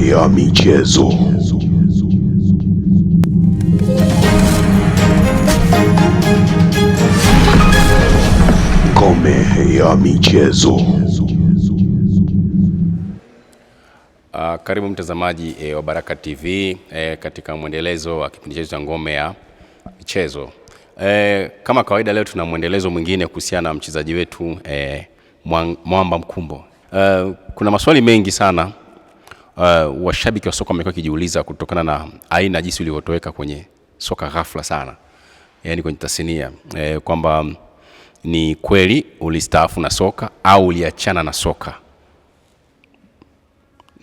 ya michezo. Ngome ya michezo. Karibu mtazamaji wa Baraka TV katika mwendelezo wa kipindi chetu cha Ngome ya Michezo. Kama kawaida leo tuna mwendelezo mwingine kuhusiana na mchezaji wetu Mwamba Mkumbo. Kuna maswali mengi sana washabiki wa soka wamekuwa kijiuliza kutokana na aina jinsi ulivyotoweka kwenye soka ghafla sana. Yaani kwenye tasnia kwamba ni kweli ulistaafu na soka au uliachana na soka.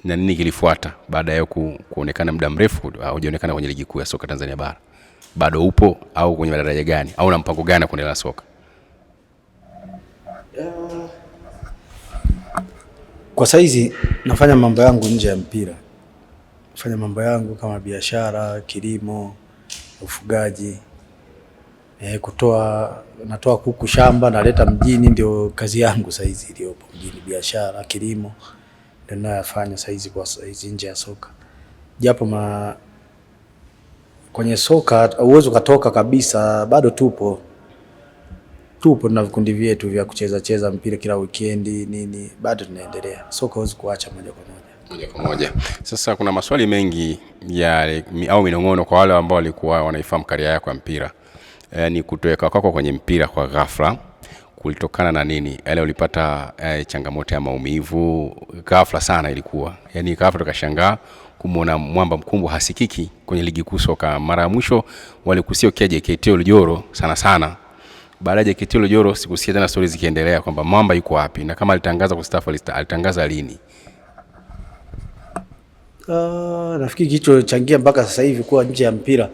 Na nini kilifuata baada ya kuonekana muda mrefu hujaonekana kwenye ligi kuu ya soka Tanzania bara? Bado upo au kwenye daraja gani au una mpango gani kuendelea na soka? Kwa saizi nafanya mambo yangu nje ya mpira. Nafanya mambo yangu kama biashara, kilimo, ufugaji. Natoa kuku shamba naleta mjini, ndio kazi yangu saizi iliyopo mjini, biashara, kilimo. Ndio ninayofanya saizi kwa saizi nje ya soka. Japo kwenye soka uwezo katoka kabisa, bado tupo na vikundi vyetu vya kucheza mpira kila weekendi nini, bado tunaendelea. Soka huwezi kuacha moja kwa moja. Sasa kuna maswali mengi au minong'ono kwa wale ambao walikuwa wanaifahamu karia yako ya mpira. Ni kutoweka kwako kwenye mpira kwa ghafla kulitokana na nini? Yale ulipata changamoto ya maumivu ghafla sana ilikuwa. Yaani ghafla tukashangaa kumuona Mwamba Mkumbo hasikiki kwenye ligi kuu soka. Mara ya mwisho walikusia JKT Oljoro sana. Baada ya JKT Oljoro sikusikia tena stories zikiendelea kwamba Mwamba yuko wapi na kama alitangaza kustaafu alitangaza lini? Nafikiri kilichochangia mpaka sasa hivi kuwa nje ya mpira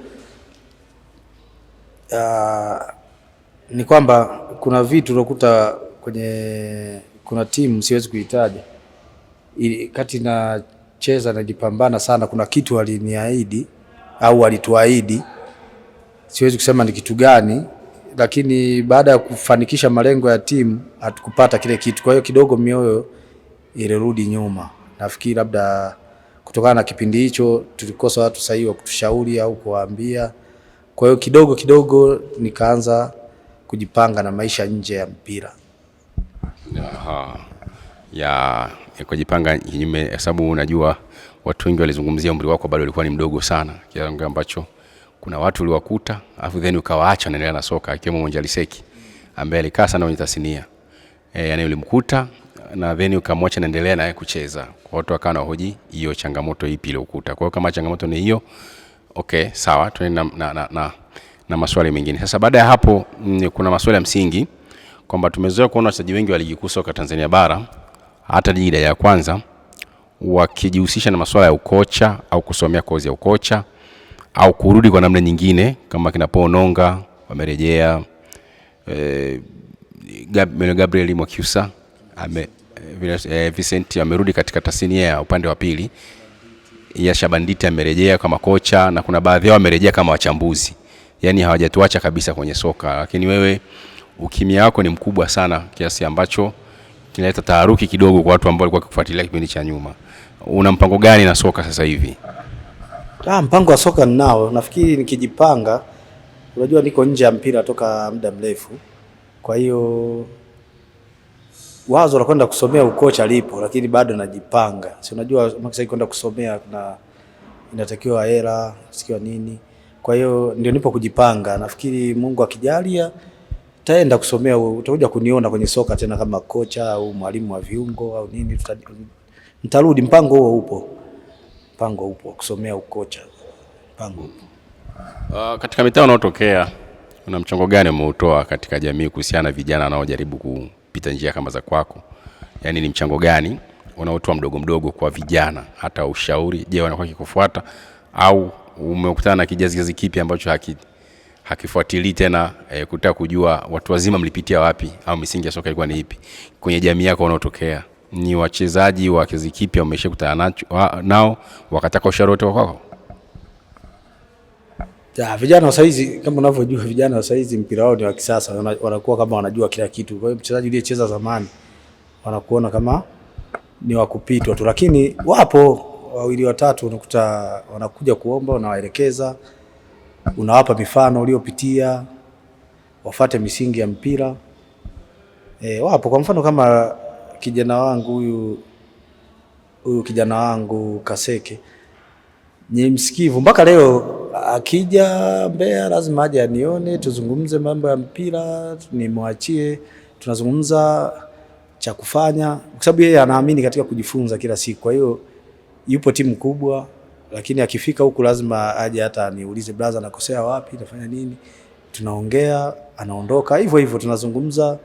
ni kwamba kuna vitu unakuta kuna timu siwezi kuitaja, kati na cheza najipambana sana, kuna kitu waliniahidi au walituahidi, siwezi kusema ni kitu gani, lakini baada ya kufanikisha malengo ya timu hatukupata kile kitu. Kwa hiyo kidogo mioyo ilirudi nyuma. Nafikiri labda kutokana na kipindi hicho tulikosa watu sahihi wa kutushauri au kuwaambia. Kwa hiyo kidogo nikaanza kujipanga na maisha nje ya mpira. Ya kujipanga kinyume, sababu unajua watu wengi walizungumzia umri wako bado ulikuwa ni mdogo sana, kiasi ambacho kuna watu uliwakuta afu then ukawaacha naendelea na soka, akiwemo Monjaliseki ambaye alikaa sana kwenye tasnia. Yani ulimkuta na then ukamwacha naendelea naye kucheza. Kwa watu wakawa hoji hiyo changamoto ipi ile ukuta. Kwa hiyo kama changamoto ni hiyo, okay, sawa, tuende na maswali mengine. Sasa baada ya hapo kuna maswali ya msingi kwamba tumezoea kuona wachezaji wengi wa ligi kuu soka Tanzania bara hata ligi ya kwanza wakijihusisha na masuala ya ukocha au kusomea kozi ya ukocha au kurudi kwa namna nyingine, kama kina Paul Nonga wamerejea, Gabriel Mwakyusa Vincent amerudi katika tasnia ya upande wa pili, ya Shabanditi amerejea kama kocha, na kuna baadhi yao wamerejea kama wachambuzi. Yani hawajatuacha kabisa kwenye soka, lakini wewe ukimya wako ni mkubwa sana kiasi ambacho kinaleta taharuki kidogo kwa watu ambao walikuwa wakifuatilia kipindi cha nyuma. Una mpango gani na soka sasa hivi? Mpango wa soka ninao. Nafikiri nikijipanga, unajua niko nje ya mpira toka muda mrefu. Kwa hiyo wazo la kwenda kusomea ukocha lipo, lakini bado najipanga. Si unajua sasa kwenda kusomea na inatakiwa hela, sikiwa nini. Kwa hiyo ndio nipo kujipanga. Nafikiri Mungu akijalia taenda kusomea, utakuja kuniona kwenye soka tena kama kocha au mwalimu wa viungo au nini, nitarudi. Mpango huo upo kusomea ukocha. Mpango upo. Katika mitaa unaotokea una mchango gani umeutoa katika jamii kuhusiana na vijana wanaojaribu kupita njia kama za kwako? Yaani ni mchango gani unaotoa mdogo kwa vijana, hata ushauri? Je, wanakuwa kikufuata au umekutana na kizazi kipi ambacho hakifuatilii tena kutaka kujua watu wazima mlipitia wapi au misingi ya soka ilikuwa ni ipi kwenye jamii yako unaotokea? Ni wachezaji wa kizazi kipi umeshakutana nao wakataka ushauri kwako? Vijana wa saizi kama unavyojua, vijana wa saizi mpira wao ni wa kisasa, wanakuwa kama wanajua kila kitu. Kwa hiyo mchezaji aliyecheza zamani wanakuona kama ni wa kupitwa tu, lakini wapo wawili watatu unakuta wanakuja kuomba, unawaelekeza, unawapa mifano uliopitia, wafate misingi ya mpira. Wapo kwa mfano kama kijana wangu huyu kijana wangu Kaseke ni msikivu mpaka leo, akija Mbeya lazima aje anione, tuzungumze mambo ya mpira, nimwachie, tunazungumza cha kufanya, kwa sababu yeye anaamini katika kujifunza kila siku. Kwa hiyo yupo timu kubwa, lakini akifika huku lazima aje hata aniulize, brother, nakosea wapi, nafanya nini, tunaongea, anaondoka hivyo hivyo, tunazungumza.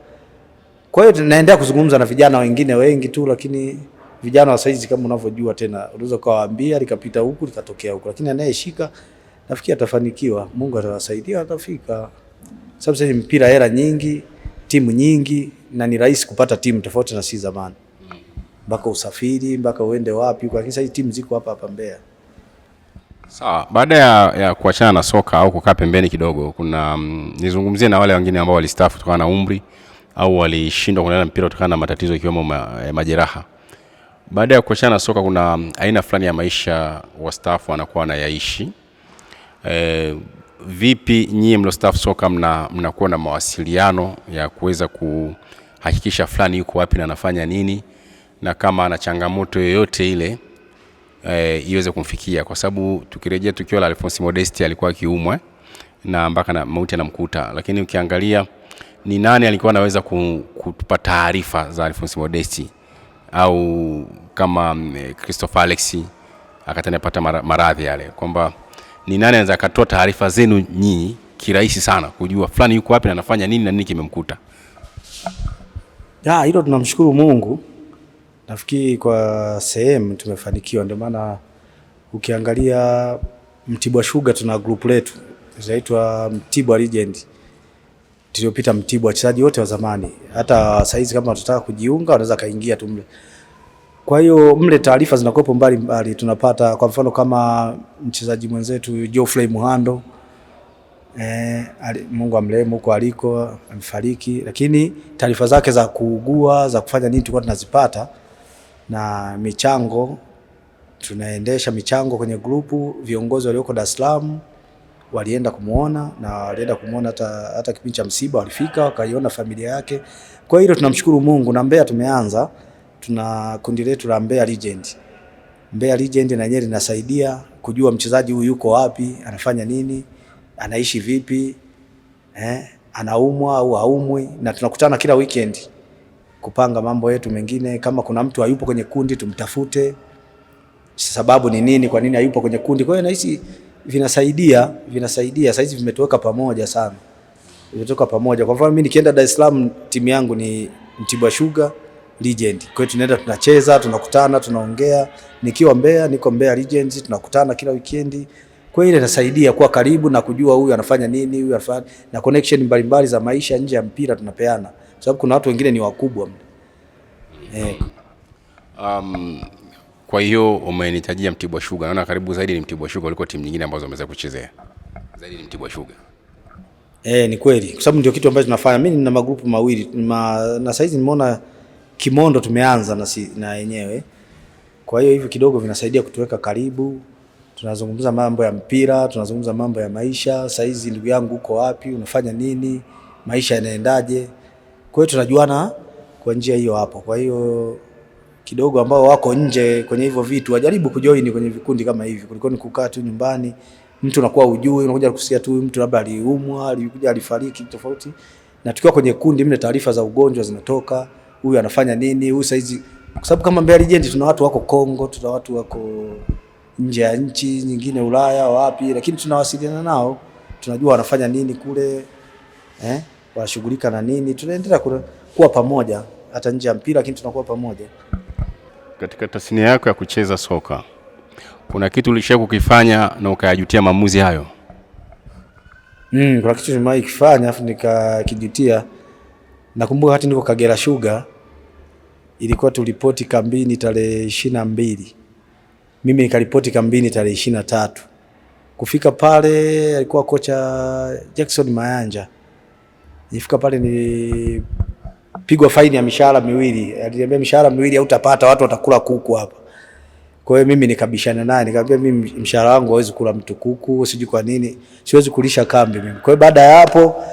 Kwa hiyo tunaendelea kuzungumza na vijana wengine wengi tu, lakini vijana wa saizi kama unavyojua tena, unaweza kuwaambia likapita huku likatokea huku, lakini anayeshika nafikiri atafanikiwa. Mungu atawasaidia, atafika. Sababu sasa mpira hela nyingi, timu nyingi, na ni rahisi kupata timu tofauti na si zamani. Mpaka usafiri, mpaka uende wapi, lakini sasa timu ziko hapa hapa Mbeya. Sawa, baada ya kuachana na soka au kukaa pembeni kidogo, kuna nizungumzie na wale wengine ambao walistaafu kutokana na umri au walishindwa kuendelea na mpira kutokana na matatizo ikiwemo majeraha. Baada ya kuachana na soka, kuna aina fulani ya maisha wastaafu wanakuwa wanayaishi. Vipi nyie mlostaafu soka mnakuwa na mawasiliano ya kuweza kuhakikisha fulani yuko wapi na anafanya nini, na kama ana changamoto yoyote ile iweze kumfikia? Kwa sababu tukirejea tukio la Alphonce Modesti, alikuwa akiumwa na mpaka na mauti anamkuta, lakini ukiangalia ni nani alikuwa anaweza kutupa taarifa za Alphonce Modesti, au kama Christopher Alexi akatanapata maradhi yale, kwamba ni nani anaweza katoa taarifa zenu nyinyi kirahisi sana kujua fulani yuko wapi na anafanya nini na nini kimemkuta? Hilo tunamshukuru Mungu. Nafikiri kwa sehemu tumefanikiwa, ndio maana ukiangalia Mtibwa Sugar tuna group letu inaitwa Mtibwa Legend. Tuliopita Mtibwa, wachezaji wote wa zamani, hata saizi kama tunataka kujiunga wanaweza kaingia tu mle. Kwa hiyo mle taarifa zinakuwepo mbali mbali tunapata. Kwa mfano kama mchezaji mwenzetu Geoffrey Muhando, Mungu amrehemu huko aliko, amefariki, lakini taarifa zake za kuugua, za kufanya nini tulikuwa tunazipata, na michango, tunaendesha michango kwenye grupu. Viongozi walioko Dar es Salaam walienda kumuona, na walienda kumuona hata kipindi cha msiba walifika wakaiona familia yake. Kwa hiyo tunamshukuru Mungu. Na Mbeya tumeanza, tuna kundi letu la Mbeya Legend. Mbeya Legend na yenyewe linasaidia kujua mchezaji huyu yuko wapi, anafanya nini, anaishi vipi, anaumwa au haumwi, na tunakutana kila weekend kupanga mambo yetu mengine. Kama kuna mtu hayupo kwenye kundi tumtafute, sababu ni nini, kwa nini hayupo kwenye kundi. Kwa hiyo nahisi vinasaidia. Sasa hizi vimetoweka pamoja sana, vimetoka pamoja. Kwa mfano mimi nikienda Dar es Salaam, timu yangu ni Mtibwa Sugar Legend. Kwa hiyo tunaenda, tunacheza, tunakutana, tunaongea. Nikiwa Mbeya, niko Mbeya Legends, tunakutana kila weekend. Kwa hiyo inasaidia kuwa karibu na kujua huyu anafanya nini, huyu anafanya, na connection mbalimbali za maisha nje ya mpira tunapeana, sababu kuna watu wengine ni wakubwa. Kwa hiyo umenitajia Mtibwa Sugar, naona karibu zaidi ni Mtibwa Sugar kuliko timu nyingine ambazo umeweza kuchezea. Zaidi ni Mtibwa Sugar. Ni kweli, kwa sababu ndio kitu ambacho tunafanya. Mimi nina magrupu mawili na saizi nimeona Kimondo tumeanza na yenyewe. Kwa hiyo hivi kidogo vinasaidia kutuweka karibu. Tunazungumza mambo ya mpira, tunazungumza mambo ya maisha. Saizi ndugu yangu uko wapi, unafanya nini, maisha yanaendaje. Kwa hiyo tunajuana kwa njia hiyo hapo. Kwa hiyo kidogo ambao wako nje kwenye hivyo vitu wajaribu kujoin kwenye vikundi kama hivi, kuliko ni kukaa tu nyumbani. Mtu unakuwa ujui, unakuja kusikia tu mtu labda aliumwa, alikuja alifariki, tofauti. Na tukiwa kwenye kundi mle taarifa za ugonjwa zinatoka, huyu anafanya nini, huyu saizi. Kwa sababu kama Mbeya Legend tuna watu wako Kongo, tuna watu wako nje ya nchi nyingine, Ulaya wapi, lakini tunawasiliana nao, tunajua wanafanya nini kule, wanashughulika na nini. Tunaendelea kuwa pamoja hata nje ya mpira, lakini tunakuwa pamoja. Katika tasnia yako ya kucheza soka, kuna kitu ulishawahi kukifanya na ukayajutia maamuzi hayo? Kuna kitu nimewahi kufanya afu nikakijutia. Nakumbuka wakati niko Kagera Sugar, ilikuwa tulipoti kambini tarehe 22. Mimi nikaripoti kambini tarehe 23. Kufika pale alikuwa kocha Jackson Mayanja. Nilifika pale nilipigwa faini ya mishahara miwili. Aliniambia mishahara miwili hautapata, watu watakula kuku hapa. Kwa hiyo mimi nikabishana naye, nikamwambia mimi mshahara wangu hawezi kula mtu kuku, sijui kwa nini, siwezi kulisha kambi mimi. Kwa hiyo baada ya hapo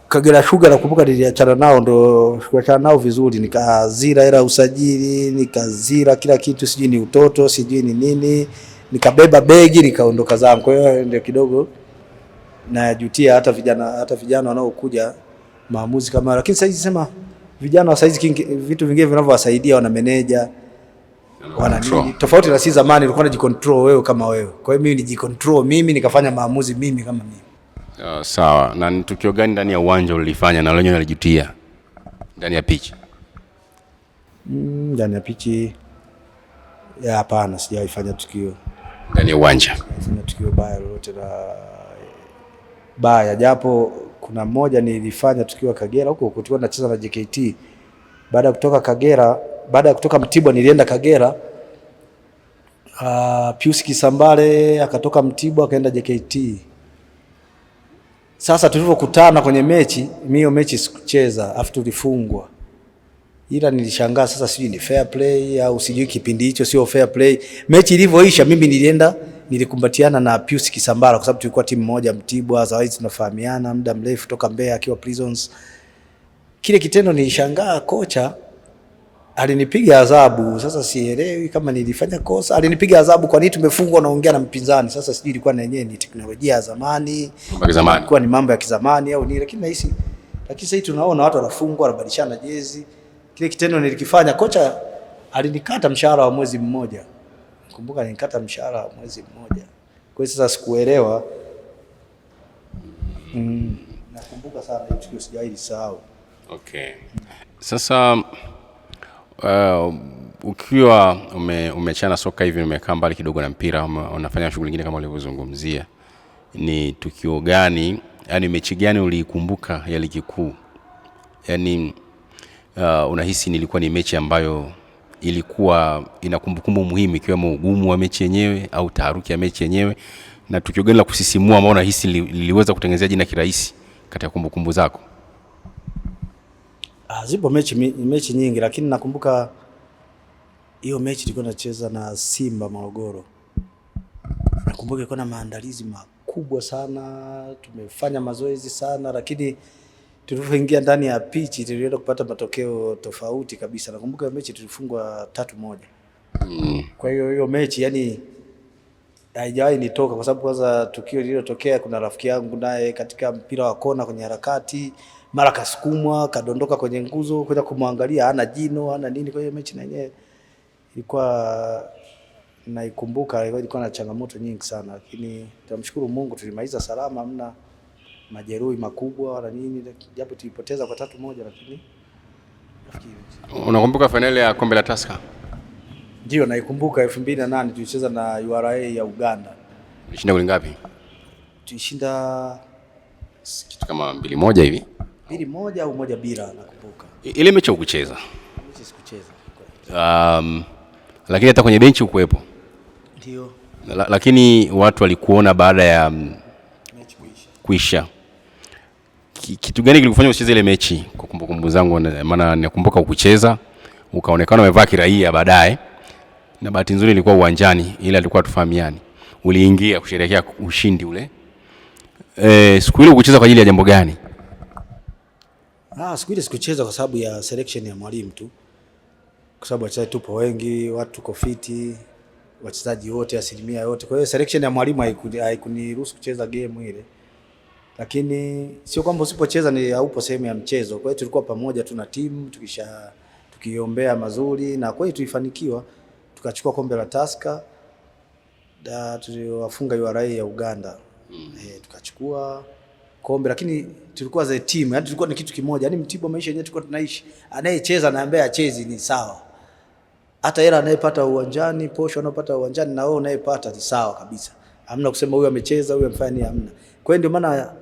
Kagera Sugar nakumbuka niliachana nao, ndo kuachana nao vizuri, nikazira hela usajili, nikazira kila kitu, sijui ni utoto, sijui ni nini, nikabeba begi nikaondoka zangu. Kwa hiyo ndio kidogo najutia hata vijana wanaokuja maamuzi kama, lakini sasa hizi sema vijana wa saizi vitu vingine vinavyowasaidia, wana meneja, wana nini, tofauti na si zamani ulikuwa unajicontrol wewe kama wewe. Kwa hiyo mimi nijicontrol mimi, nikafanya maamuzi mimi kama mimi. Sawa. Na ni tukio gani ndani ya uwanja ulilifanya na lenyewe nalijutia ndani ya pitch? Ndani ya pitch hapana, sijaifanya tukio ndani ya uwanja. Sina tukio baya lolote baya, japo kuna mmoja nilifanya tukio Kagera huko tulikuwa tunacheza na JKT. Baada ya kutoka Mtibwa nilienda Kagera. Pius Kisambale akatoka Mtibwa akaenda JKT. Sasa tulipokutana kwenye mechi, hiyo mechi sikucheza, afu tulifungwa. Ila nilishangaa sasa, sijui ni fair play au sijui kipindi hicho sio fair play. Mechi ilivyoisha mimi nilikumbatiana na Pius Kisambala kwa sababu tulikuwa timu moja Mtibwa, zawadi tunafahamiana muda mrefu toka Mbeya akiwa Prisons. Kile kitendo nilishangaa, kocha alinipiga adhabu. Sasa sielewi kama nilifanya kosa. Alinipiga adhabu kwa nini tumefungwa naongea na mpinzani. Sasa sijui ilikuwa na yenyewe ni teknolojia ya zamani, ilikuwa ni mambo ya kizamani au nini, lakini sasa tunaona watu wanafungwa wanabadilishana jezi. Kile kitendo nilikifanya, kocha alinikata mshahara wa mwezi mmoja. Nakumbuka alinikata mshahara wa mwezi mmoja. Kwa hiyo sasa sikuelewa. Nakumbuka sana hiyo tukio, sijawahi sahau. Okay. Sasa ukiwa umeachana soka hivi, umekaa mbali kidogo na mpira, unafanya shughuli nyingine kama ulivyozungumzia, ni tukio gani, yani mechi gani ulikumbuka ya ligi kuu? Yani unahisi nilikuwa ni mechi ambayo ilikuwa ina kumbukumbu muhimu, ikiwemo ugumu wa mechi yenyewe au taharuki ya mechi yenyewe, na tukio gani la kusisimua ambao unahisi liliweza kutengenezea jina kirahisi katika kumbukumbu zako? Zipo mechi nyingi, lakini nakumbuka hiyo mechi tulikuwa tunacheza na Simba Morogoro. Nakumbuka ilikuwa na maandalizi makubwa sana, tumefanya mazoezi sana, lakini tulipoingia ndani ya pitch tulienda kupata matokeo tofauti kabisa. Nakumbuka mechi tulifungwa 3-1. Kwa hiyo mechi yani haijawahi nitoka, kwa sababu kwanza tukio lililotokea, kuna rafiki yangu naye katika mpira wa kona kwenye harakati, mara kasukumwa kadondoka kwenye nguzo, kwenda kumwangalia hana jino hana nini. Kwa hiyo mechi na yenyewe ilikuwa naikumbuka, ilikuwa na changamoto nyingi sana, lakini tunamshukuru Mungu tulimaliza salama, hamna majeruhi makubwa wala nini, japo tulipoteza kwa 3-1. Lakini unakumbuka finali ya kombe la Tusker? Ndio, naikumbuka 2008 tulicheza na URA ya Uganda. Tulishinda goli ngapi? Tulishinda kitu kama 2-1 hivi. 2-1 au 1-0 nakumbuka. Ile mechi ukucheza? Mechi sikucheza. Lakini hata kwenye benchi ukuepo? Ndio. Lakini watu walikuona baada ya mechi kuisha. Kitu gani kilikufanya usicheze ile mechi? Kwa kumbukumbu zangu, maana nakumbuka ukucheza, ukaonekana umevaa kiraia baadaye, na bahati nzuri ilikuwa uwanjani, ila alikuwa tufahamiani. Uliingia kusherehekea ushindi ule. Siku ile ukucheza kwa ajili ya jambo gani? Siku ile sikucheza kwa sababu ya selection ya mwalimu tu. Kwa sababu wachezaji tupo wengi, watu tuko fiti, wachezaji wote asilimia yote. Kwa hiyo selection ya mwalimu haikuniruhusu kucheza game ile. Lakini sio kwamba usipocheza ni haupo sehemu ya mchezo. Kwa hiyo tulikuwa pamoja tu na timu, tukiombea mazuri, na kwa hiyo tulifanikiwa tukachukua kombe la Tusker, tuliwafunga URA ya Uganda. Tukachukua kombe, lakini tulikuwa za team, yani tulikuwa ni kitu kimoja. Yani Mtibwa maisha yenyewe tulikuwa tunaishi, anayecheza na ambaye achezi ni sawa. Hata hela anayepata uwanjani, posho anayopata uwanjani na wewe unayepata ni sawa kabisa. Hamna kusema huyu amecheza, huyu amefanya nini, hamna. Kwa hiyo ndio maana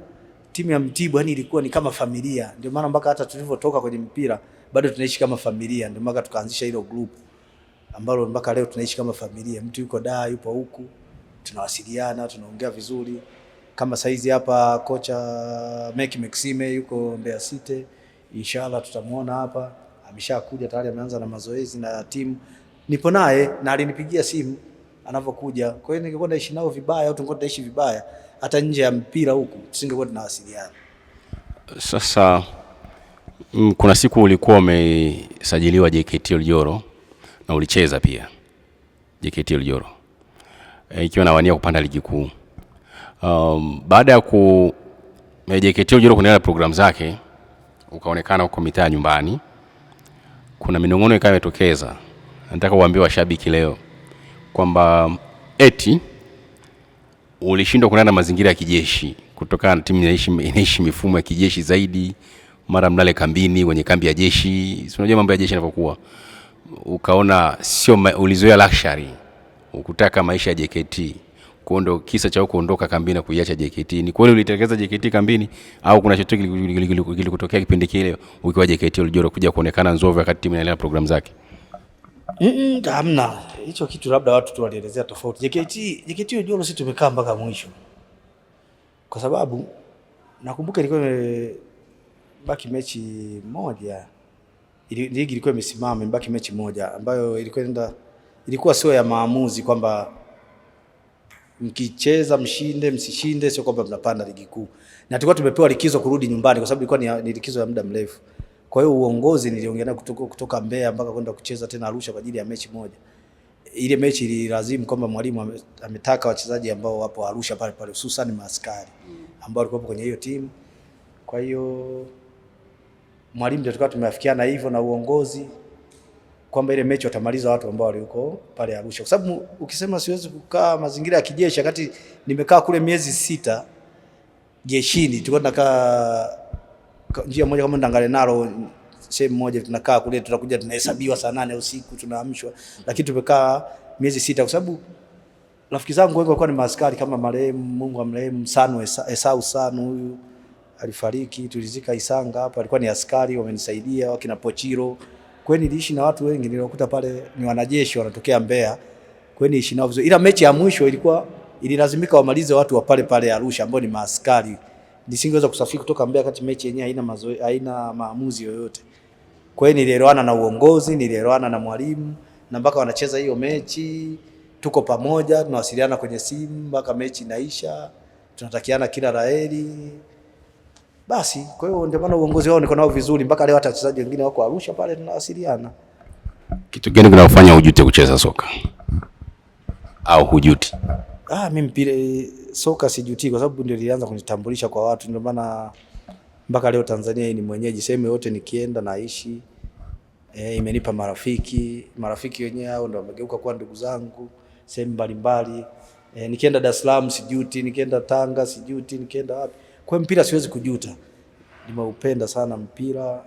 timu ya Mtibwa yani ilikuwa ni kama familia. Ndio maana mpaka hata tulivyotoka kwenye mpira bado tunaishi kama familia. Ndio maana tukaanzisha hilo group ambalo mpaka leo tunaishi kama familia. Mtu yuko Dar, yupo huku, tunawasiliana, tunaongea vizuri. Kama saizi hapa kocha Meki Maxime yuko Mbeya City, inshallah tutamuona hapa. Ameshakuja tayari, ameanza na mazoezi na timu. nipo naye na alinipigia simu anapokuja. Kwa hiyo ningekuwa naishi nao vibaya au tungekuwa tunaishi vibaya hata nje ya mpira huku tusingekuwa tunawasiliana. Sasa kuna siku ulikuwa umesajiliwa JKT Oljoro na ulicheza pia JKT Oljoro ikiwa nawania kupanda ligi kuu. Baada ya JKT Oljoro kuendelea na program zake ukaonekana huko mitaa nyumbani, kuna minong'ono ikawa imetokeza. Nataka uambie washabiki leo kwamba eti ulishindwa kuendana na mazingira ya kijeshi kutokana na timu inaishi mifumo ya kijeshi zaidi, mara mlale kambini kwenye kambi ya jeshi. Unajua mambo ya jeshi yanavyokuwa. Ukaona sio ulizoea luxury, ukutaka maisha ya JKT. Kuondo kisa cha kuondoka kambini na kuiacha JKT. Ni kweli ulitelekeza JKT kambini au kuna chochote kilikutokea kipindi kile ukiwa JKT Oljoro kuja kuonekana Nzove wakati timu inaendelea program zake? Hamna. Hicho kitu labda watu tu walielezea tofauti. JKT Oljoro sisi tumekaa mpaka mwisho. Kwa sababu nakumbuka ilikuwa baki mechi moja. Ligi ilikuwa imesimama, mbaki mechi moja ambayo ilikuwa sio ya maamuzi kwamba mkicheza mshinde msishinde, sio kwamba mnapanda ligi kuu. Na tulikuwa tumepewa likizo kurudi nyumbani kwa sababu ilikuwa ni likizo ya muda mrefu. Kwa hiyo uongozi niliongea nao kutoka Mbeya mpaka kwenda kucheza tena Arusha kwa ajili ya mechi moja. Ile mechi ililazimu kwamba mwalimu ametaka wachezaji ambao wapo Arusha pale hususan maaskari ambao walikuwa kwenye hiyo timu. Kwa hiyo mwalimu ndio tulikuwa tumeafikiana hivyo na uongozi kwamba ile mechi watamaliza watu ambao walikuwa pale Arusha. Kwa sababu ukisema siwezi kukaa mazingira ya kijeshi wakati nimekaa kule miezi 6 jeshini, tulikuwa tunakaa njia moja kama Ndangale nalo sehemu moja tunakaa kule, tutakuja tunahesabiwa saa 8 usiku tunaamshwa, lakini tumekaa miezi 6 kwa sababu rafiki zangu wengi walikuwa ni maaskari kama marehemu, Mungu amrehemu, Sanu Esau Sanu, huyu alifariki, tulizika Isanga hapa, alikuwa ni askari, wamenisaidia wakina Pochiro. Kwa hiyo niliishi na watu wengi nilikuta pale ni wanajeshi wanatokea Mbeya. Kwa hiyo niliishi nao vizuri. Ila mechi ya mwisho ililazimika wamalize watu wa pale Arusha ambao ni maaskari. Nisingeweza kusafiri kutoka Mbeya kati mechi yenyewe haina maamuzi yoyote. Kwa hiyo nilielewana na uongozi, nilielewana na mwalimu na mpaka wanacheza hiyo mechi tuko pamoja, tunawasiliana kwenye simu mpaka mechi inaisha, tunatakiana kila laheri. Basi, kwa hiyo ndio maana uongozi wao niko nao vizuri mpaka leo, hata wachezaji wengine wako Arusha pale tunawasiliana. Kitu gani kinafanya hujute kucheza soka? Au hujuti? Mimi mpira soka sijuti kwa sababu ndio nilianza kunitambulisha kwa watu, ndio maana mpaka leo Tanzania ni mwenyeji, sehemu yote nikienda naishi. Imenipa marafiki wenyewe hao ndio wamegeuka kuwa ndugu zangu sehemu mbalimbali. Nikienda Dar es Salaam sijuti, nikienda Tanga sijuti, nikienda wapi. Kwa mpira siwezi kujuta. Nimeupenda sana mpira.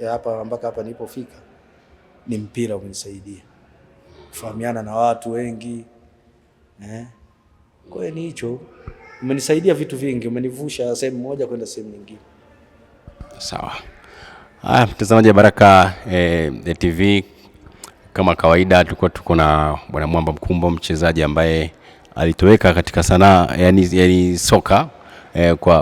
Hapa mpaka hapa nilipofika ni mpira umenisaidia kufahamiana na watu wengi. Kwa hiyo ni hicho. Umenisaidia vitu vingi, umenivusha sehemu moja kwenda sehemu nyingine. Sawa. Mtazamaji wa Baraka TV, kama kawaida tulikuwa tuko na Bwana Mwamba Mkumbo, mchezaji ambaye alitoweka katika sanaa yani soka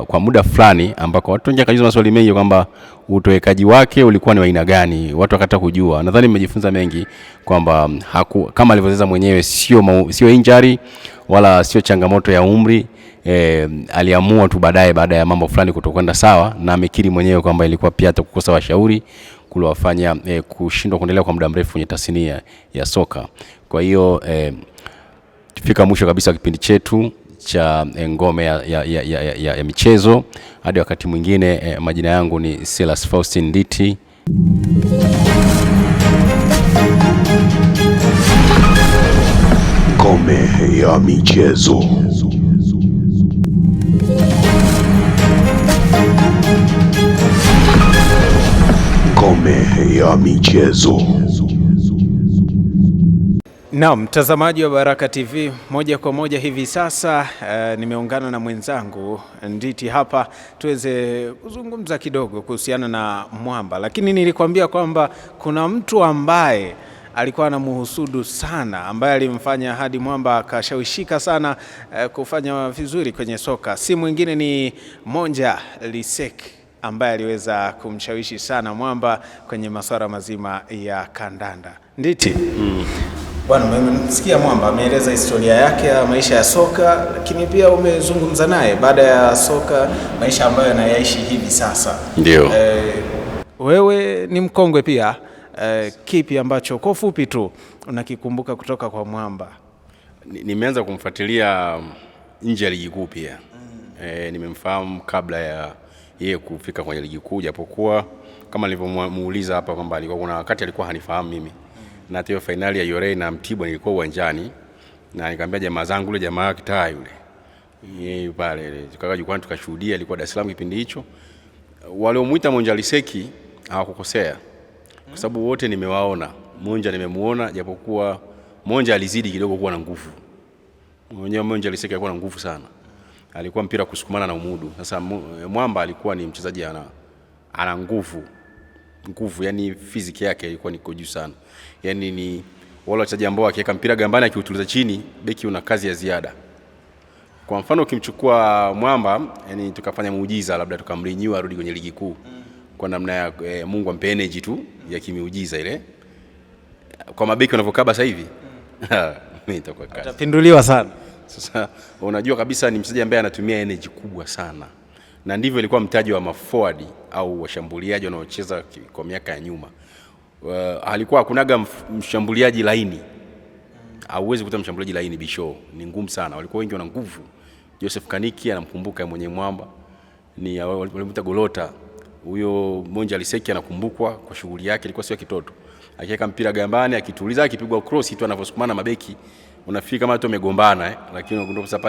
kwa muda fulani, ambako watu wengi wakajiuliza maswali mengi kwamba utowekaji wake ulikuwa ni wa aina gani. Watu wakataka kujua. Nadhani nimejifunza mengi kwamba kama alivyoeleza mwenyewe sio injury wala sio changamoto ya umri. Aliamua tu baada ya mambo fulani kutokwenda sawa, na amekiri mwenyewe kwamba ilikuwa pia hata kukosa washauri kuliwafanya kushindwa kuendelea kwa muda mrefu kwenye tasnia ya soka. Kwa hiyo tufika mwisho kabisa kipindi chetu cha ngome ya michezo. Hadi wakati mwingine, majina yangu ni Silas Faustin Nditi. Ngome ya michezo. Ngome ya michezo. Naam, mtazamaji wa Baraka TV, moja kwa moja hivi sasa nimeungana na mwenzangu Nditi hapa tuweze kuzungumza kidogo kuhusiana na Mwamba, lakini nilikwambia kwamba kuna mtu ambaye alikuwa anamhusudu sana, ambaye alimfanya hadi Mwamba akashawishika sana kufanya vizuri kwenye soka. Si mwingine ni Monja Lisek, ambaye aliweza kumshawishi sana Mwamba kwenye masuala mazima ya kandanda. Nditi. Bwana, umemsikia Mwamba ameeleza historia yake ya maisha ya soka, lakini pia umezungumza naye baada ya soka, maisha ambayo anayaishi hivi sasa. Ndio. Wewe ni mkongwe pia, kipi ambacho kwa ufupi tu unakikumbuka kutoka kwa Mwamba? Nimeanza kumfuatilia nje ya ligi kuu pia. Nimemfahamu kabla ya yeye kufika kwenye ligi kuu, japokuwa kama nilivyomuuliza hapa kwamba alikuwa kuna wakati alikuwa hanifahamu mimi. Na hiyo finali ya Yore na Mtibwa nilikuwa uwanjani na nikamwambia jamaa zangu yule jamaa kitaa yule. Yeye pale tukakaa jukwani tukashuhudia, alikuwa Dar es Salaam kipindi hicho. Waliomuita Monja Liseki hawakukosea. Kwa sababu wote nimewaona. Monja nimemuona, japokuwa Monja alizidi kidogo kuwa na nguvu. Monja Liseki alikuwa na nguvu sana. Alikuwa mpira kusukumana na umudu. Sasa Mwamba alikuwa ni mchezaji ana nguvu, yani fiziki yake ilikuwa ni juu sana. Yani ni wale wachezaji ambao akiweka mpira gambani akiutuliza chini, beki una kazi ya ziada. Kwa mfano ukimchukua Mwamba, yani tukafanya muujiza, labda tukamrenew arudi kwenye ligi kuu. Kwa namna ya Mungu ampe energy tu ya kimiujiza ile. Kwa mabeki wanavyokaba sasa hivi, mimi nitakuwa kazi. Atapinduliwa sana. Sasa unajua kabisa ni mchezaji ambaye anatumia energy kubwa sana. Na ndivyo ilikuwa mtaji wa maforward au washambuliaji wanaocheza kwa miaka ya nyuma. Alikuwa hakunaga mshambuliaji laini. Hauwezi kukuta mshambuliaji laini Bisho, ni ngumu sana. Walikuwa wengi wana nguvu. Joseph Kaniki anamkumbuka mwenye Mwamba. Ni walimuita Golota. Huyo Monja Liseki anakumbukwa kwa shughuli yake, ilikuwa sio kitoto. Akiweka mpira gambani, akituliza, akipigwa cross tu anavyosukumana mabeki, unafikiri kama watu wamegombana lakini unagundua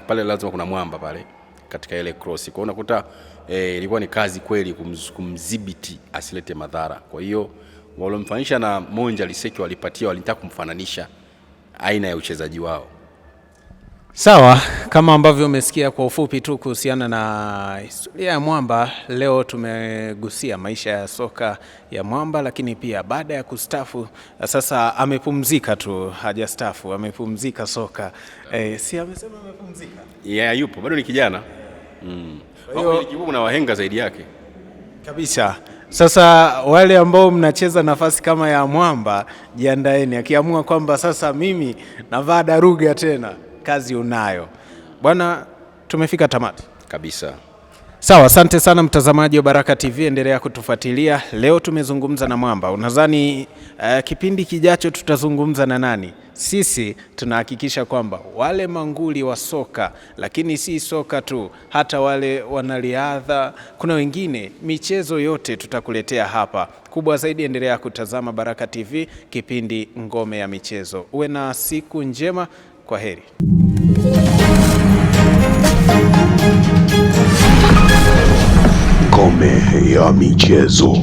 pale lazima kuna Mwamba pale katika ile cross. Kwa hiyo unakuta ilikuwa ni kazi kweli kumdhibiti asilete madhara. Kwa hiyo walomfanisha na Monja Liseki walitaka kumfananisha aina ya uchezaji wao. Sawa, kama ambavyo umesikia kwa ufupi tu kuhusiana na historia ya Mwamba, leo tumegusia maisha ya soka ya Mwamba, lakini pia baada ya kustafu sasa amepumzika tu, hajastafu, amepumzika soka. Si amesema amepumzika? Yeah, yupo, bado ni kijana. Kwa hiyo kuna wahenga zaidi yake. Kabisa. Sasa wale ambao mnacheza nafasi kama ya Mwamba, jiandaeni, akiamua kwamba sasa mimi navaa daruga tena, kazi unayo. Bwana, tumefika tamati kabisa. Sawa, asante sana mtazamaji wa Baraka TV, endelea kutufuatilia. Leo tumezungumza na Mwamba. Unadhani kipindi kijacho tutazungumza na nani? Sisi tunahakikisha kwamba wale manguli wa soka, lakini si soka tu, hata wale wanariadha, kuna wengine, michezo yote tutakuletea hapa. Kubwa zaidi, endelea kutazama Baraka TV, kipindi Ngome ya Michezo. Uwe na siku njema, kwa heri. Ngome ya Michezo.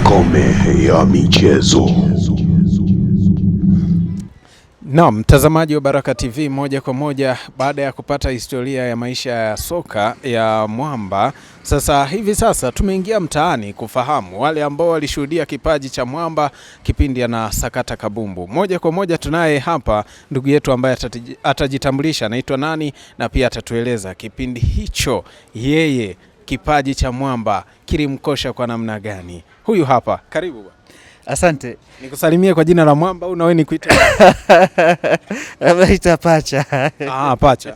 Ngome ya Michezo. Naam, mtazamaji wa Baraka TV, moja kwa moja baada ya kupata historia ya maisha ya soka ya Mwamba, hivi sasa tumeingia mtaani kufahamu wale ambao walishuhudia kipaji cha Mwamba kipindi ana sakata kabumbu. Moja kwa moja tunaye hapa ndugu yetu ambaye atajitambulisha anaitwa nani na pia atatueleza kipindi hicho yeye kipaji cha Mwamba kilimkosha kwa namna gani. Huyu hapa, karibu bwana. Asante. Nikusalimie kwa jina la Mwamba au nawe nikuite? Naita Pacha. Pacha.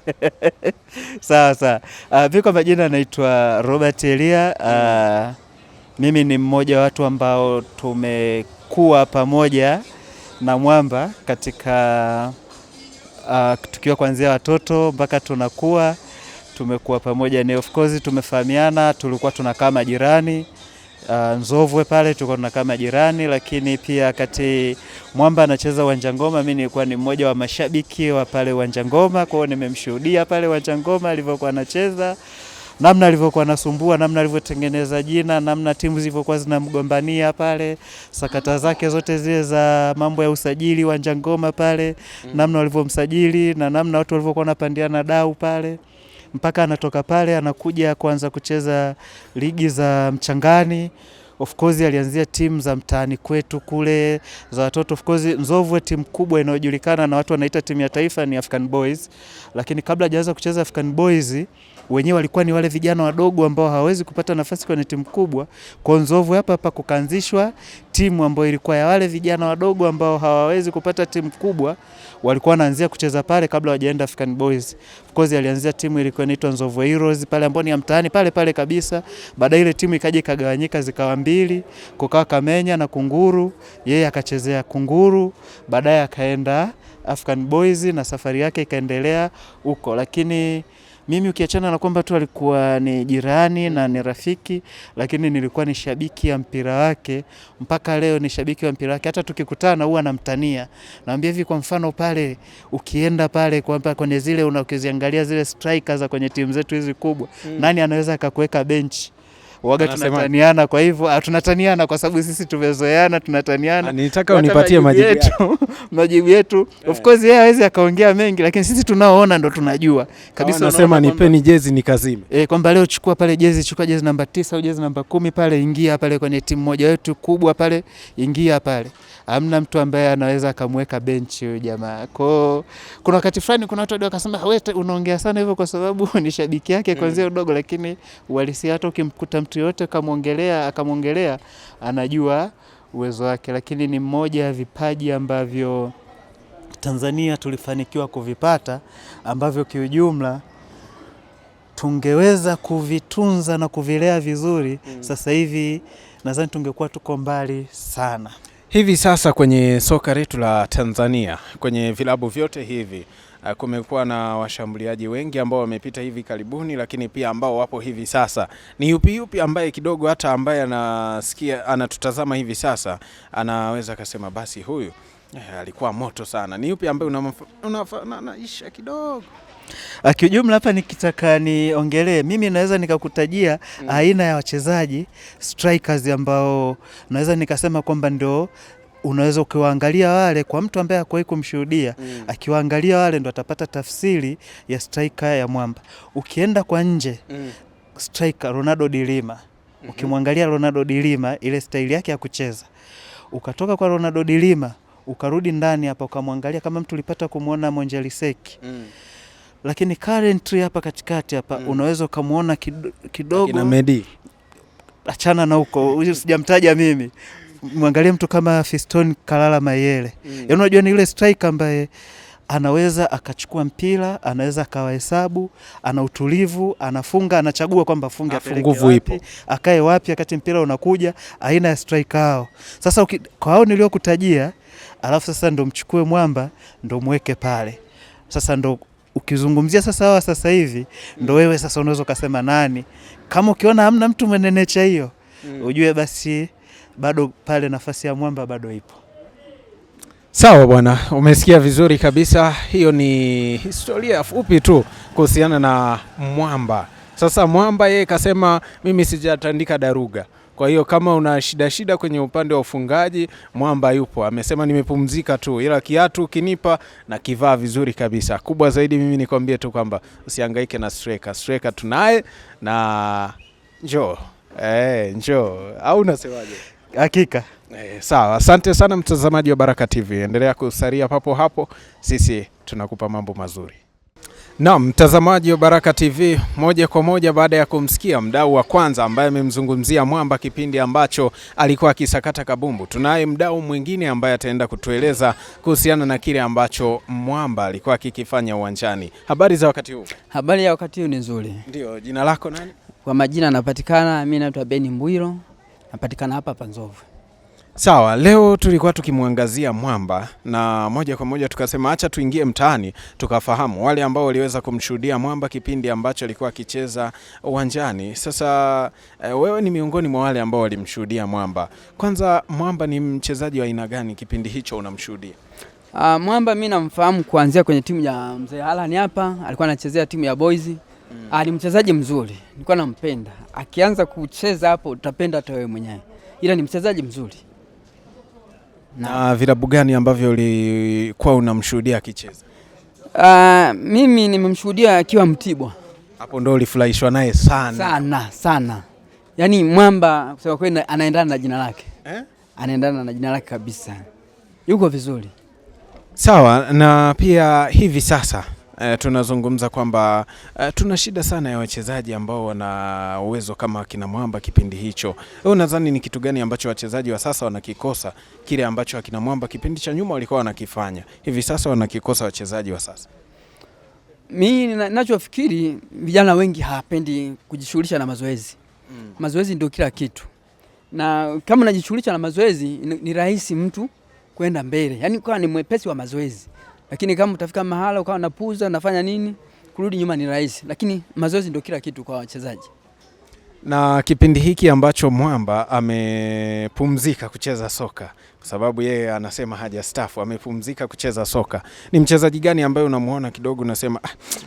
Sawa. Mimi kwa majina naitwa Robert Elia. Mimi ni mmoja wa watu ambao tumekuwa pamoja na Mwamba katika tukiwa kuanzia watoto mpaka tunakuwa, tumekuwa pamoja, ni of course tumefahamiana, tulikuwa tunakaa majirani. Nzovwe pale tulikuwa tunakaa majirani, lakini pia kati Mwamba anacheza Uwanja Ngoma, mimi nilikuwa ni mmoja wa mashabiki wa pale Uwanja Ngoma. Kwa hiyo nimemshuhudia pale Uwanja Ngoma alivyokuwa anacheza, namna alivyokuwa anasumbua, namna alivyotengeneza jina, namna timu zilivyokuwa zinamgombania pale, sakata zake zote zile za mambo ya usajili Uwanja Ngoma pale, namna walivyomsajili na namna watu walivyokuwa wanapandiana dau pale, mpaka anatoka pale anakuja kuanza kucheza ligi za mchangani. Of course alianzia timu za mtaani kwetu kule za watoto. Of course Nzovwe timu kubwa inayojulikana na watu wanaita timu ya taifa ni African Boys, lakini kabla hajaanza kucheza African Boys wenyewe walikuwa ni wale vijana wadogo ambao hawawezi kupata nafasi kwenye timu kubwa. Kwa Nzovu hapa kukaanzishwa timu ambayo ilikuwa ya wale vijana wadogo ambao hawawezi kupata timu kubwa, walikuwa wanaanzia kucheza pale kabla hawajaenda African Boys. Of course alianzia timu ilikuwa inaitwa Nzovu Heroes pale ambapo ni ya mtaani pale kabisa. Baadaye ile timu ikaja ikagawanyika zikawa mbili, kukawa Kamenya na Kunguru. Yeye akachezea Kunguru, baadaye akaenda African Boys na safari yake ikaendelea huko. Lakini mimi ukiachana na kwamba tu alikuwa ni jirani na ni rafiki, lakini nilikuwa ni shabiki ya mpira wake. Mpaka leo ni shabiki wa mpira wake. Hata tukikutana huwa namtania. Naambia hivi, kwa mfano pale ukienda pale kwamba kwenye zile unakiziangalia zile strikers za kwenye timu zetu hizi kubwa, nani anaweza akakuweka bench? Waga tunataniana. Kwa hivyo tunataniana kwa sababu sisi tumezoeana, tunataniana. Nitaka unipatie majibu yetu. Majibu yetu. Of course yeye hawezi akaongea mengi, lakini sisi tunaoona ndo tunajua kabisa. Unasema nipeni jezi nikazime. Kwamba leo chukua pale jezi, chukua jezi namba 9 au jezi namba 10 pale, ingia pale kwenye timu moja yetu kubwa pale, ingia pale. Hamna mtu ambaye anaweza akamweka bench huyo jamaa. Kuna wakati fulani kuna watu wakasema wewe unaongea sana hivyo kwa sababu ni shabiki yake kuanzia udogo, lakini uhalisia hata ukimkuta mtu yote akamwongelea anajua uwezo wake. Lakini ni mmoja ya vipaji ambavyo Tanzania tulifanikiwa kuvipata, ambavyo kiujumla tungeweza kuvitunza na kuvilea vizuri. Sasa hivi nadhani tungekuwa tuko mbali sana. Hivi sasa kwenye soka letu la Tanzania, kwenye vilabu vyote hivi, kumekuwa na washambuliaji wengi ambao wamepita hivi karibuni, lakini pia ambao wapo hivi sasa. Ni yupi ambaye kidogo hata ambaye anatutazama hivi sasa anaweza kusema basi huyu alikuwa moto sana? Ni yupi ambaye unaisha kidogo? Kiujumla hapa nikitaka niongelee, mimi naweza nikakutajia aina ya wachezaji strikers ambao naweza nikasema kwamba ndio unaweza ukiwaangalia wale, kwa mtu ambaye hakuwahi kumshuhudia, akiwaangalia wale ndo atapata tafsiri ya striker ya mwamba. Ukienda kwa nje, striker Ronaldo de Lima, ukimwangalia Ronaldo de Lima ile style yake ya kucheza, ukatoka kwa Ronaldo de Lima ukarudi ndani hapa ukamwangalia kama mtu ulipata kumuona Monjeliseki. Lakini currently hapa katikati hapa unaweza kumuona kidogo na Medi. Achana na huko, sijamtaja mimi. Mwangalie mtu kama Fiston Kalala Mayele. Yaani unajua ni ile striker ambaye anaweza akachukua mpira, anaweza akawahesabu, ana utulivu, anafunga, anachagua kwamba afunge nguvu ipo, akae wapi wakati mpira unakuja, aina ya striker hao. Sasa kwa hao niliokutajia, alafu sasa ndo mchukue mwamba ndo mweke pale. Sasa ndo ukizungumzia sasa hivi ndo wewe sasa unaweza kusema nani. Kama ukiona hamna mtu mwenenecha hiyo, ujue basi bado pale nafasi ya mwamba bado ipo. Sawa bwana, umesikia vizuri kabisa. Hiyo ni historia fupi tu kuhusiana na mwamba. Sasa mwamba yeye kasema mimi sijatandika daruga. Kwa hiyo kama una shida kwenye upande wa ufungaji, mwamba yupo. Amesema nimepumzika tu, ila kiatu kinipa na kivaa vizuri kabisa. Kubwa zaidi mimi nikwambie tu kwamba usihangaike na striker. Striker tunaye na njoo. Njoo. Au unasemaje? Hakika. Sawa, asante sana mtazamaji wa Baraka TV. Endelea kusalia papo hapo. Sisi tunakupa mambo mazuri. Naam, mtazamaji wa Baraka TV, moja kwa moja baada ya kumsikia mdau wa kwanza ambaye amemzungumzia mwamba kipindi ambacho alikuwa akisakata kabumbu, tunaye mdau mwingine ambaye ataenda kutueleza kuhusiana na kile ambacho mwamba alikuwa akikifanya uwanjani. Habari za wakati huu? Habari ya wakati huu ni nzuri. Ndio, jina lako nani? Kwa majina napatikana, mimi naitwa Beni Mbwiro, napatikana hapa Nzovu. Sawa, leo tulikuwa tukimwangazia mwamba na moja kwa moja tukasema acha tuingie mtaani tukafahamu wale ambao waliweza kumshuhudia mwamba kipindi ambacho alikuwa akicheza uwanjani. Sasa wewe ni miongoni mwa wale ambao walimshuhudia mwamba. Kwanza mwamba ni mchezaji wa aina gani kipindi hicho unamshuhudia? Mwamba mimi namfahamu kuanzia kwenye timu ya Mzee Alan hapa, alikuwa anachezea timu ya Boys. Ni mchezaji mzuri, nilikuwa nampenda. Akianza kucheza hapo utapenda hata wewe mwenyewe. Ila ni mchezaji mzuri. Na vilabu gani ambavyo ulikuwa unamshuhudia akicheza? Mimi nimemshuhudia akiwa Mtibwa. Hapo ndo ulifurahishwa naye sana? Sana. Yaani mwamba kusema kweli anaendana na jina lake. Anaendana na jina lake kabisa. Yuko vizuri. Sawa, na pia hivi sasa tunazungumza kwamba tuna shida sana ya wachezaji ambao wana uwezo kama kina Mwamba kipindi hicho. Wewe unadhani ni kitu gani ambacho wachezaji wa sasa wanakikosa kile ambacho akina Mwamba kipindi cha nyuma walikuwa wanakifanya, hivi sasa wanakikosa wachezaji wa sasa? Mimi ninachofikiri vijana wengi hawapendi kujishughulisha na mazoezi. Mazoezi ndio kila kitu. Na kama unajishughulisha na mazoezi ni rahisi mtu kwenda mbele. Yaani kwa ni mwepesi wa mazoezi. Lakini kama utafika mahala ukawa unapuuza unafanya nini? Kurudi nyuma ni rahisi. Lakini mazoezi ndio kila kitu kwa wachezaji. Na kipindi hiki ambacho Mwamba amepumzika kucheza soka, kwa sababu yeye anasema hajastaafu, amepumzika kucheza soka, ni mchezaji gani ambaye unamuona kidogo unasema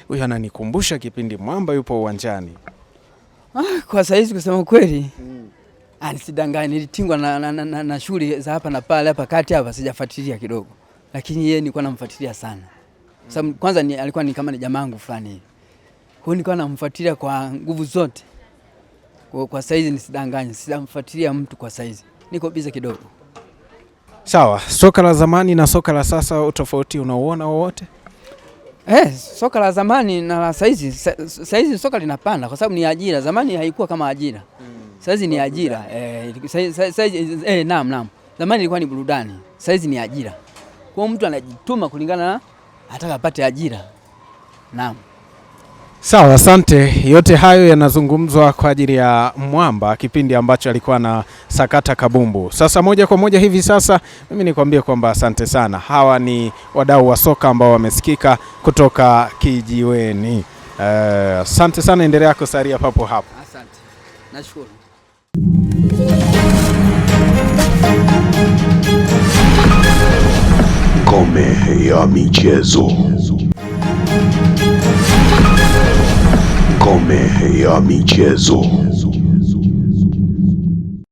huyu ananikumbusha kipindi Mwamba yupo uwanjani? Kwa saizi kusema kweli, nisidanganye, nilitingwa na shughuli za hapa na pale, hapa kati hapa sijafuatilia kidogo. Lakini yeye nilikuwa namfuatilia sana. Sababu kwanza alikuwa ni kama ni jamaa wangu fulani hivi. Kwa hiyo nilikuwa namfuatilia kwa nguvu zote. Kwa saizi nisidanganye, sijamfuatilia mtu kwa saizi. Niko busy kidogo. Sawa, soka la zamani na soka la sasa utofauti unauona wowote? Soka la zamani na la saizi, saizi soka linapanda kwa sababu ni ajira. Zamani haikuwa kama ajira. Saizi ni ajira. Saizi naam. Zamani ilikuwa ni burudani. Saizi ni ajira. Kwa mtu anajituma kulingana na ataka apate ajira. Naam. Sawa, asante. Yote hayo yanazungumzwa kwa ajili ya Mwamba kipindi ambacho alikuwa na sakata kabumbu. Sasa moja kwa moja hivi sasa mimi nikwambie kwamba asante sana. Hawa ni wadau wa soka ambao wamesikika kutoka Kijiweni. Asante sana, endelea kusalia papo hapo. Asante. Nashukuru. Ngome ya michezo. Ngome ya michezo.